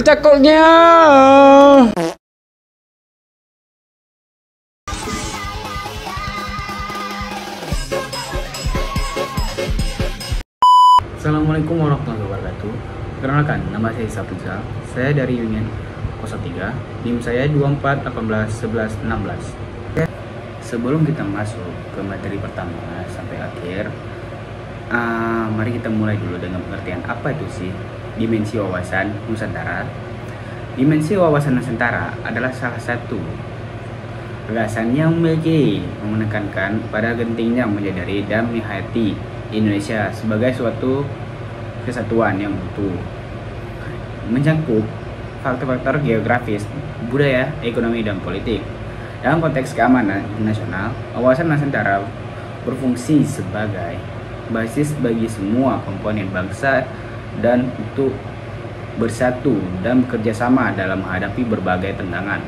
cakoknya. Assalamualaikum warahmatullahi wabarakatuh. Perkenalkan, nama saya Saprizal. Saya dari Union 03. NIM saya 24181116. Sebelum kita masuk ke materi pertama sampai akhir, mari kita mulai dulu dengan pengertian apa itu sih dimensi wawasan Nusantara. Dimensi wawasan Nusantara adalah salah satu gagasan yang menekankan pada pentingnya menyadari dan menghayati Indonesia sebagai suatu kesatuan yang utuh, mencangkup faktor-faktor geografis, budaya, ekonomi, dan politik. Dalam konteks keamanan nasional, wawasan Nusantara berfungsi sebagai basis bagi semua komponen bangsa dan untuk bersatu dan bekerja sama dalam menghadapi berbagai tantangan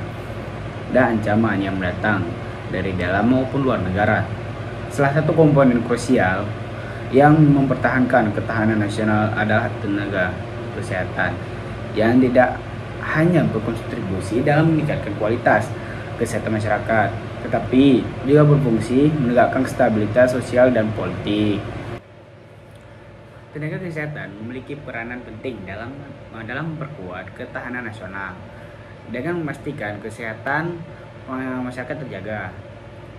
dan ancaman yang datang dari dalam maupun luar negara. Salah satu komponen krusial yang mempertahankan ketahanan nasional adalah tenaga kesehatan yang tidak hanya berkontribusi dalam meningkatkan kualitas kesehatan masyarakat, tetapi juga berfungsi menegakkan stabilitas sosial dan politik. Tenaga kesehatan memiliki peranan penting dalam memperkuat ketahanan nasional dengan memastikan kesehatan masyarakat terjaga,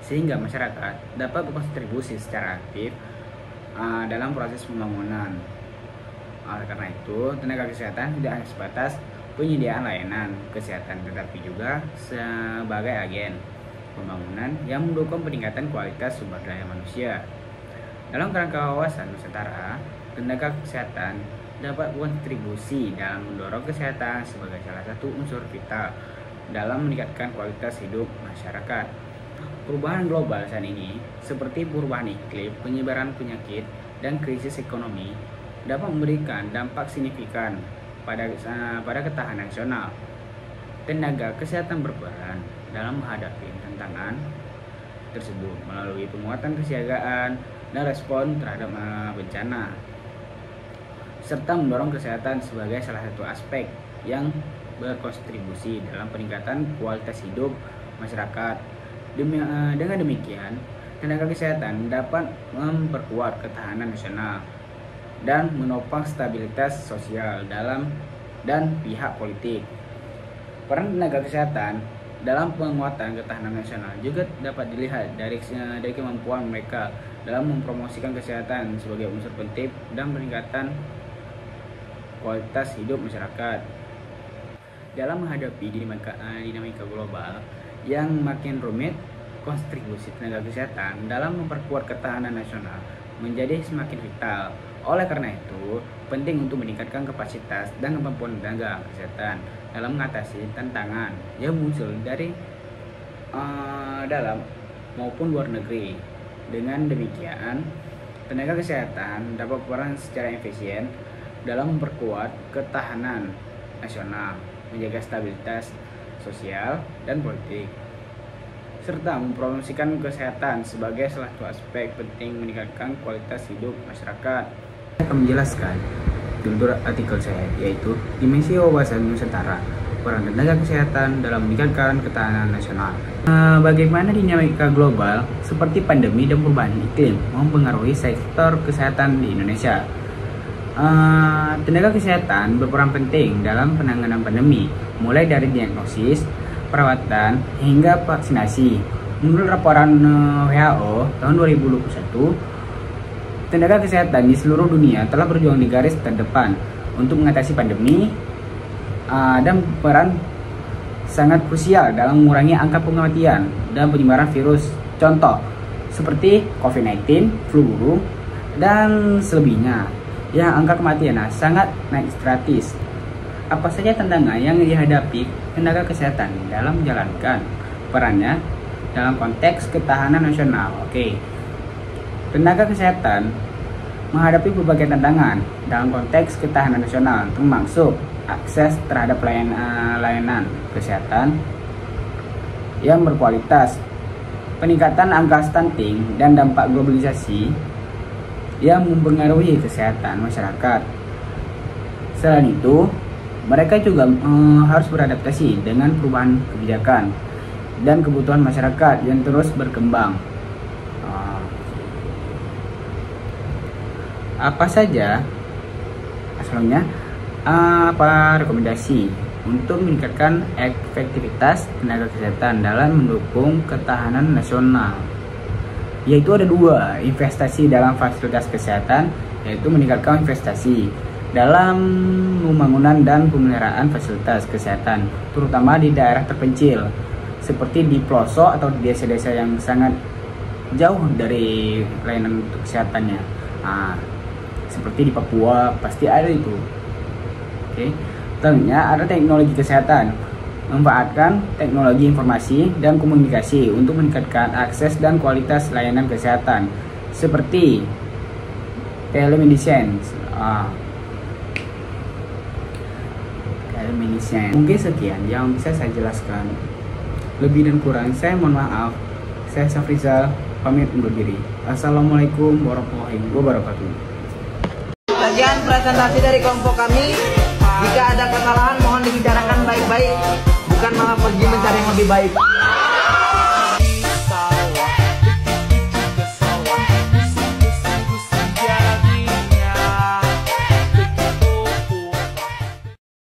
sehingga masyarakat dapat berkontribusi secara aktif dalam proses pembangunan. Oleh karena itu, tenaga kesehatan tidak hanya sebatas penyediaan layanan kesehatan, tetapi juga sebagai agen pembangunan yang mendukung peningkatan kualitas sumber daya manusia. Dalam kerangka wawasan Nusantara, tenaga kesehatan dapat berkontribusi dalam mendorong kesehatan sebagai salah satu unsur vital dalam meningkatkan kualitas hidup masyarakat. Perubahan global saat ini, seperti perubahan iklim, penyebaran penyakit, dan krisis ekonomi, dapat memberikan dampak signifikan pada ketahanan nasional. Tenaga kesehatan berperan dalam menghadapi tantangan tersebut melalui penguatan kesiagaan dan respon terhadap bencana, serta mendorong kesehatan sebagai salah satu aspek yang berkontribusi dalam peningkatan kualitas hidup masyarakat. Dengan demikian, tenaga kesehatan dapat memperkuat ketahanan nasional dan menopang stabilitas sosial dan pihak politik. Peran tenaga kesehatan dalam penguatan ketahanan nasional juga dapat dilihat dari kemampuan mereka dalam mempromosikan kesehatan sebagai unsur penting dan peningkatan kualitas hidup masyarakat. Dalam menghadapi dinamika global yang makin rumit, kontribusi tenaga kesehatan dalam memperkuat ketahanan nasional menjadi semakin vital. Oleh karena itu, penting untuk meningkatkan kapasitas dan kemampuan tenaga kesehatan dalam mengatasi tantangan yang muncul dari dalam maupun luar negeri. Dengan demikian, tenaga kesehatan dapat berperan secara efisien dalam memperkuat ketahanan nasional, menjaga stabilitas sosial dan politik, serta mempromosikan kesehatan sebagai salah satu aspek penting meningkatkan kualitas hidup masyarakat. Saya akan menjelaskan judul artikel saya, yaitu Dimensi Wawasan Nusantara, peran tenaga kesehatan dalam meningkatkan ketahanan nasional. Bagaimana dinamika global seperti pandemi dan perubahan iklim mempengaruhi sektor kesehatan di Indonesia? Tenaga kesehatan berperan penting dalam penanganan pandemi, mulai dari diagnosis, perawatan, hingga vaksinasi. Menurut laporan WHO tahun 2021, tenaga kesehatan di seluruh dunia telah berjuang di garis terdepan untuk mengatasi pandemi dan berperan sangat krusial dalam mengurangi angka kematian dan penyebaran virus. Contoh seperti COVID-19, flu burung, dan selebihnya, yang angka kematian sangat naik drastis. Apa saja tantangan yang dihadapi tenaga kesehatan dalam menjalankan perannya dalam konteks ketahanan nasional? Tenaga kesehatan menghadapi berbagai tantangan dalam konteks ketahanan nasional, termasuk akses terhadap layanan kesehatan yang berkualitas, peningkatan angka stunting, dan dampak globalisasi yang mempengaruhi kesehatan masyarakat. Selain itu, Mereka juga harus beradaptasi dengan perubahan kebijakan dan kebutuhan masyarakat yang terus berkembang. Apa saja asalnya? Apa rekomendasi untuk meningkatkan efektivitas tenaga kesehatan dalam mendukung ketahanan nasional? Yaitu ada dua, investasi dalam fasilitas kesehatan, yaitu meningkatkan investasi dalam pembangunan dan pemeliharaan fasilitas kesehatan, terutama di daerah terpencil, seperti di pelosok atau di desa-desa yang sangat jauh dari layanan kesehatannya. Seperti di Papua, pasti ada itu. Oke. Selanjutnya ada teknologi kesehatan. Memanfaatkan teknologi informasi dan komunikasi untuk meningkatkan akses dan kualitas layanan kesehatan, seperti telemedicine. Mungkin sekian yang bisa saya jelaskan. Lebih dan kurang saya mohon maaf. Saya Safrizal pamit undur diri. Assalamualaikum warahmatullahi wabarakatuh. Sekian presentasi dari kelompok kami. Jika ada kesalahan mohon dibicarakan baik-baik, bukan malah pergi mencari yang lebih baik.